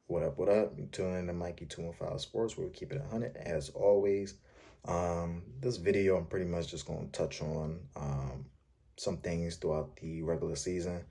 What up, what up? You tuning in to Mikey 215 Sports, where we keep it 100 as always. This video, I'm pretty much just going to touch on some things throughout the regular season,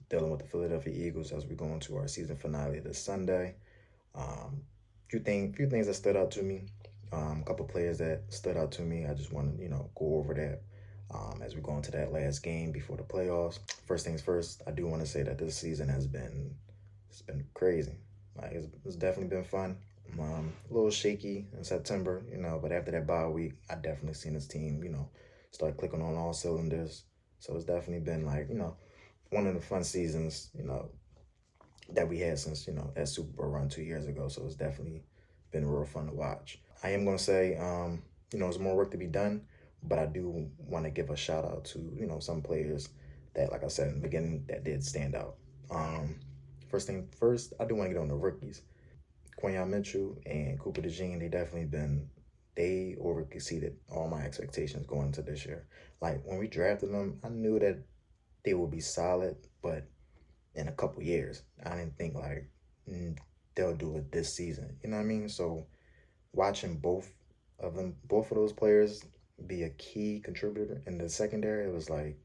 dealing with the Philadelphia Eagles as we go into our season finale this Sunday. Few things that stood out to me, a couple players that stood out to me. I just want to, go over that as we go into that last game before the playoffs. First things first, I do want to say that this season it's been crazy. Like it's definitely been fun. A little shaky in September, but after that bye week, I definitely seen this team, start clicking on all cylinders. So it's definitely been like, one of the fun seasons, that we had since, that Super Bowl run 2 years ago. So it's definitely been real fun to watch. I am going to say, there's more work to be done, but I do want to give a shout out to, some players that, like I said in the beginning, that did stand out. First thing first, I do want to get on the rookies. Quinyon Mitchell and Cooper DeJean, they over exceeded all my expectations going into this year. Like when we drafted them, I knew that they would be solid, but in a couple years, I didn't think like they'll do it this season. You know what I mean? So watching both of those players be a key contributor in the secondary, it was like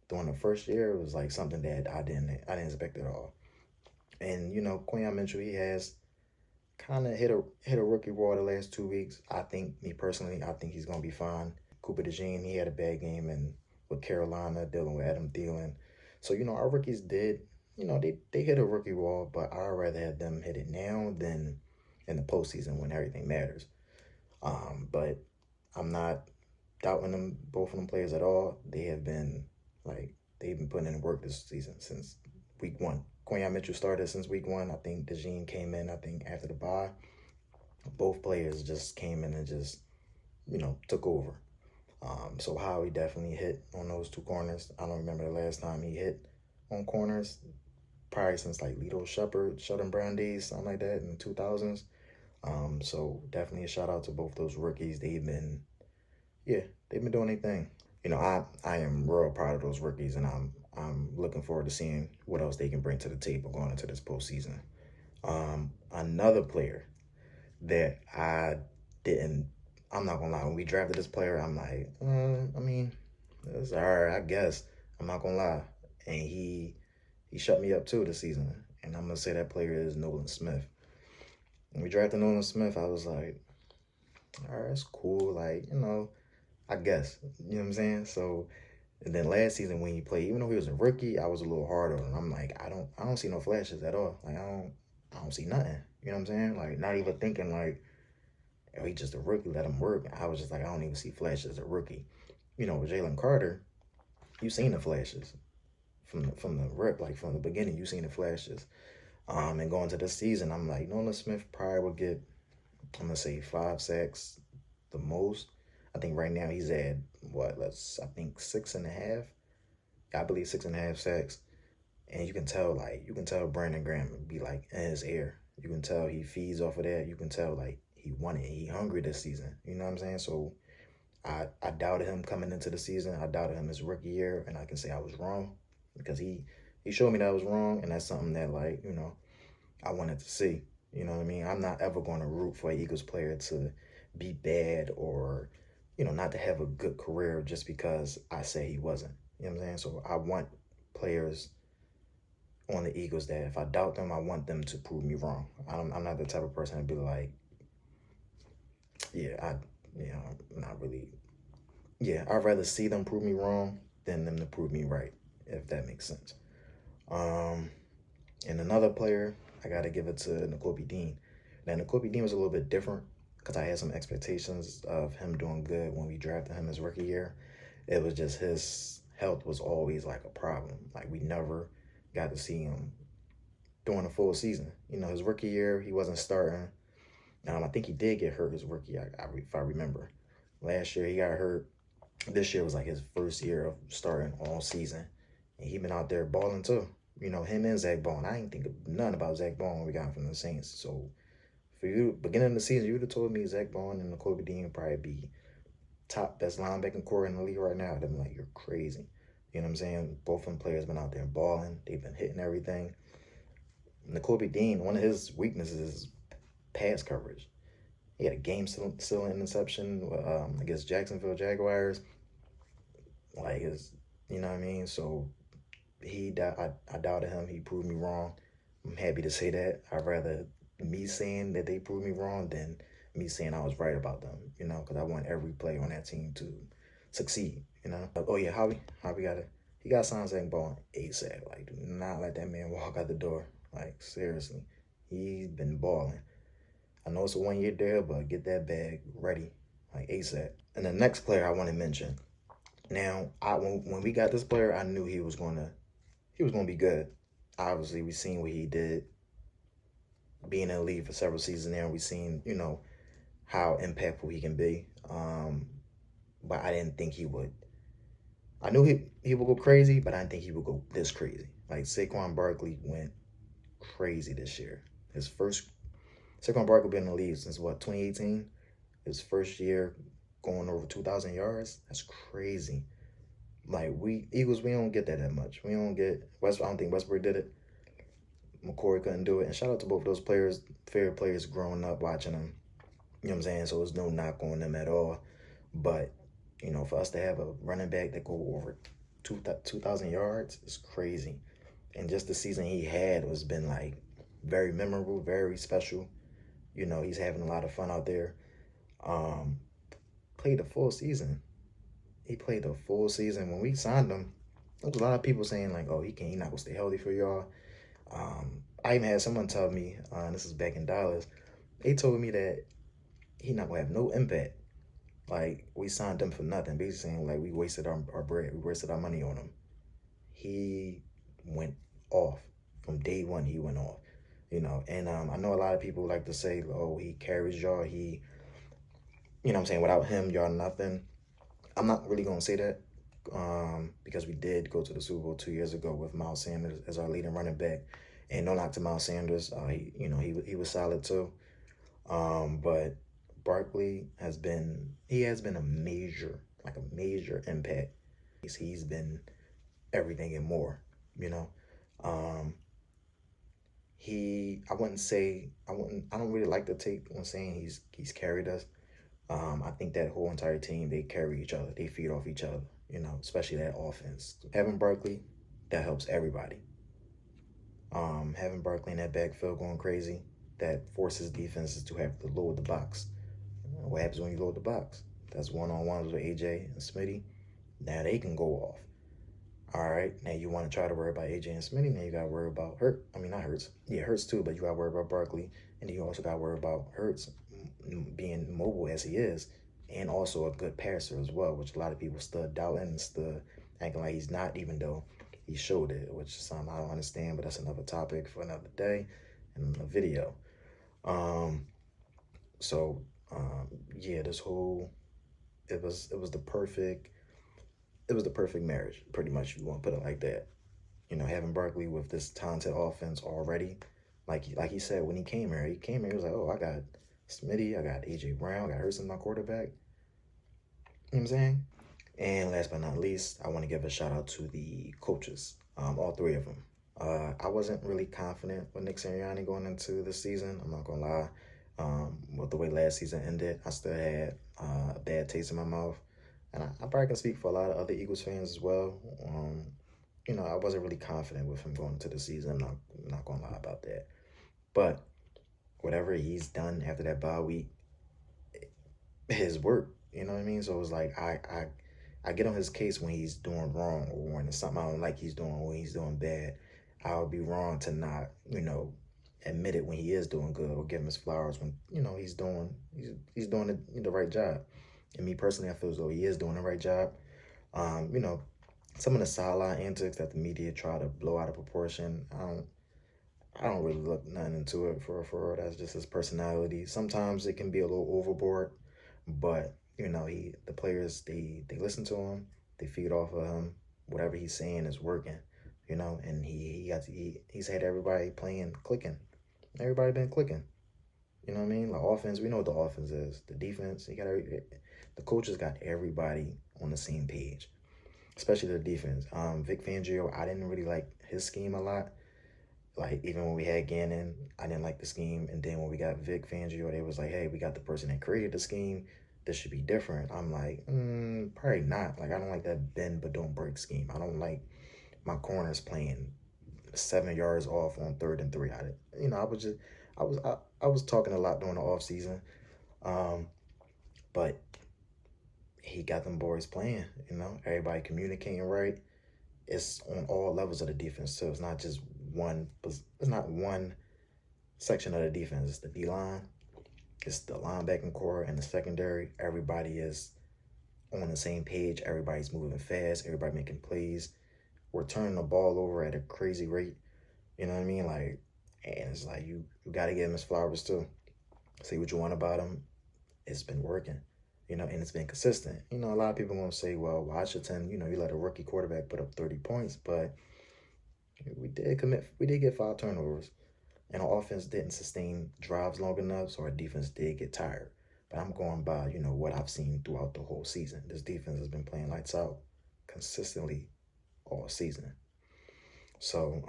during the first year, it was like something that I didn't expect at all. And Quinyon Mitchell, he has kind of hit a rookie wall the last 2 weeks. Me personally, I think he's gonna be fine. Cooper DeJean, he had a bad game and with Carolina dealing with Adam Thielen. So our rookies did, they hit a rookie wall, but I'd rather have them hit it now than in the postseason when everything matters. But I'm not doubting both of them players at all. They've been putting in work this season since week one. Quinyon Mitchell started since week one. I think DeJean came in, after the bye. Both players just came in and just, took over. So Howie definitely hit on those two corners. I don't remember the last time he hit on corners, probably since like Lito Shepherd, Sheldon Brown days, something like that in the 2000s. So definitely a shout out to both those rookies. They've been doing their thing. I am real proud of those rookies, and I'm looking forward to seeing what else they can bring to the table going into this postseason. Another player that I'm not gonna lie, when we drafted this player, I'm like, it's all right, I guess. I'm not gonna lie, and he shut me up too this season, and I'm gonna say that player is Nolan Smith. When we drafted Nolan Smith, I was like, all right, it's cool, like I guess, you know what I'm saying? So, and then last season when he played, even though he was a rookie, I was a little hard on him. I'm like, I don't see no flashes at all. Like I don't see nothing. You know what I'm saying? Like not even thinking like, oh, he's just a rookie, let him work. I was just like, I don't even see flashes as a rookie. With Jalen Carter, you seen the flashes from the rip, like from the beginning, you seen the flashes. And going to this season, I'm like, Nolan Smith probably will get, I'm gonna say 5 sacks the most. I think right now he's at I think 6.5. I believe 6.5 sacks. And you can tell Brandon Graham be like in his ear. You can tell he feeds off of that. You can tell like he wanted, he hungry this season. You know what I'm saying? So I doubted him coming into the season. I doubted him his rookie year, and I can say I was wrong because he showed me that I was wrong, and that's something that I wanted to see. You know what I mean? I'm not ever going to root for an Eagles player to be bad or not to have a good career just because I say he wasn't. You know what I'm saying? So I want players on the Eagles that if I doubt them, I want them to prove me wrong. I'm not the type of person to be like, not really. Yeah, I'd rather see them prove me wrong than them to prove me right, if that makes sense. And another player, I got to give it to Nakobe Dean. Now, Nakobe Dean was a little bit different because I had some expectations of him doing good when we drafted him his rookie year. It was just his health was always like a problem. Like we never got to see him during a full season. His rookie year, he wasn't starting. I think he did get hurt his rookie, if I remember. Last year, he got hurt. This year was like his first year of starting all season. And he been out there balling too. Him and Zach Bone. I ain't think of nothing about Zach Bone when we got him from the Saints. So for you, beginning of the season, you would have told me Zach Bone and Nakobe Dean would probably be top best linebacker core in the league right now. I'd have been like, you're crazy. You know what I'm saying? Both of them players been out there balling. They've been hitting everything. N'Kobe Dean, one of his weaknesses is pass coverage. He had a game-sealing interception against Jacksonville Jaguars. Like, you know what I mean? So I doubted him. He proved me wrong. I'm happy to say that. I'd rather me saying that they proved me wrong than me saying I was right about them, because I want every player on that team to succeed. Oh, yeah, he got signed Zach Ball ASAP. Like, do not let that man walk out the door. Like, seriously. He's been balling. I know it's a 1 year deal, but get that bag ready, like ASAP. And the next player I want to mention. Now, when we got this player, I knew he was gonna be good. Obviously, we seen what he did being in the league for several seasons now. We seen, how impactful he can be. But I didn't think he would. I knew he would go crazy, but I didn't think he would go this crazy. Like, Saquon Barkley went crazy this year. Saquon Barkley been in the league since 2018? His first year going over 2,000 yards. That's crazy. Like, Eagles, we don't get that much. We don't get I don't think Westbrook did it. McCoy couldn't do it. And shout out to both of those players, favorite players growing up watching them. You know what I'm saying? So there's no knock on them at all. But, for us to have a running back that go over 2,000 yards is crazy. And just the season he had has been, like, very memorable, very special. He's having a lot of fun out there. Played the full season. He played the full season. When we signed him, there was a lot of people saying, like, oh, he not going to stay healthy for y'all. I even had someone tell me, and this is back in Dallas, they told me that he not going to have no impact. Like, we signed him for nothing. Basically saying, like, we wasted our bread. We wasted our money on him. He went off. From day one, he went off. And I know a lot of people like to say, oh, he carries y'all. Without him, y'all nothing. I'm not really going to say that because we did go to the Super Bowl 2 years ago with Miles Sanders as our leading running back. And no knock to Miles Sanders. He was solid too. But Barkley has been a major impact. He's been everything and more, I don't really like to take on saying he's carried us. I think that whole entire team, they carry each other. They feed off each other, especially that offense. Having Barkley, that helps everybody. Having Barkley in that backfield going crazy, that forces defenses to have to load the box. What happens when you load the box? That's one-on-ones with AJ and Smitty. Now they can go off. All right, now you want to try to worry about AJ and Smitty. Now you got to worry about Hurts. Yeah, Hurts too, but you got to worry about Barkley. And then you also got to worry about Hurts being mobile as he is, and also a good passer as well, which a lot of people still doubting and still acting like he's not, even though he showed it, which is something I don't understand, but that's another topic for another day and a video. Yeah, this whole, it was the perfect marriage, pretty much, if you want to put it like that. Having Barkley with this talented offense already, like he said when he came here, he was like, oh, I got Smitty, I got AJ Brown, I got Hurts as my quarterback. You know what I'm saying? And last but not least, I want to give a shout out to the coaches, all three of them. I wasn't really confident with Nick Sirianni going into the season. I'm not gonna lie. With the way last season ended, I still had a bad taste in my mouth. And I probably can speak for a lot of other Eagles fans as well. I wasn't really confident with him going into the season. I'm not going to lie about that. But whatever he's done after that bye week, his work, you know what I mean? So it was like I get on his case when he's doing wrong, or when it's something I don't like he's doing, when he's doing bad. I would be wrong to not, admit it when he is doing good, or give him his flowers when, he's doing the right job. And me personally, I feel as though he is doing the right job. Some of the sideline antics that the media try to blow out of proportion, I don't really look nothing into it for that's just his personality. Sometimes it can be a little overboard, but the players, they listen to him, they feed off of him. Whatever he's saying is working, and he's had everybody clicking. Everybody been clicking. You know what I mean? Like, offense, we know what the offense is. The defense, the coaches got everybody on the same page, especially the defense. Vic Fangio, I didn't really like his scheme a lot. Like, even when we had Gannon, I didn't like the scheme. And then when we got Vic Fangio, they was like, hey, we got the person that created the scheme. This should be different. I'm like, probably not. Like, I don't like that bend but don't break scheme. I don't like my corners playing 7 yards off on 3rd and 3. I was talking a lot during the off season. But he got them boys playing, everybody communicating right. It's on all levels of the defense, so it's not just one section of the defense. It's the D line, it's the linebacking core, and the secondary. Everybody is on the same page. Everybody's moving fast. Everybody making plays. We're turning the ball over at a crazy rate. You know what I mean? Like, and it's like you got to give him his flowers too. Say what you want about him. It's been working, and it's been consistent. A lot of people want to say, well, Washington, you let a rookie quarterback put up 30 points, but we did get 5 turnovers, and our offense didn't sustain drives long enough, so our defense did get tired. But I'm going by, what I've seen throughout the whole season. This defense has been playing lights out consistently all season. So,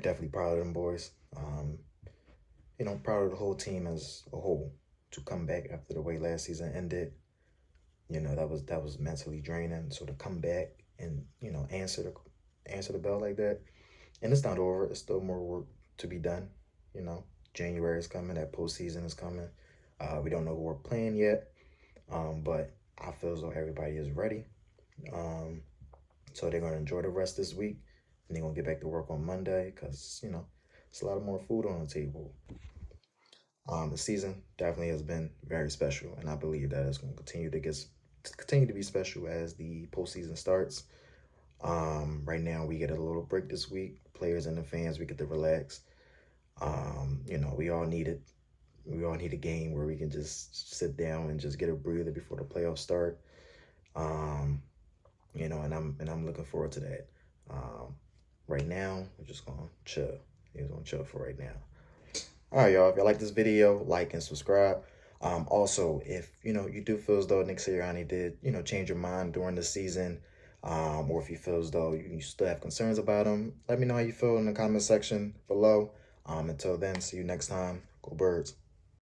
definitely proud of them boys. Proud of the whole team as a whole to come back after the way last season ended. That was mentally draining. So to come back and answer the bell like that, and it's not over. It's still more work to be done. January is coming. That postseason is coming. We don't know who we're playing yet, but I feel as though everybody is ready. So they're gonna enjoy the rest this week, and they're gonna get back to work on Monday because it's a lot of more food on the table. The season definitely has been very special, and I believe that it's going to continue to be special as the postseason starts. Right now, we get a little break this week. Players and the fans, we get to relax. We all need it. We all need a game where we can just sit down and just get a breather before the playoffs start. And I'm looking forward to that. Right now, we're just gonna chill. We're gonna chill for right now. All right, y'all. If you like this video, like and subscribe. Also, if you do feel as though Nick Sirianni did change your mind during the season, or if you feel as though you still have concerns about him, let me know how you feel in the comment section below. Until then, see you next time. Go Birds.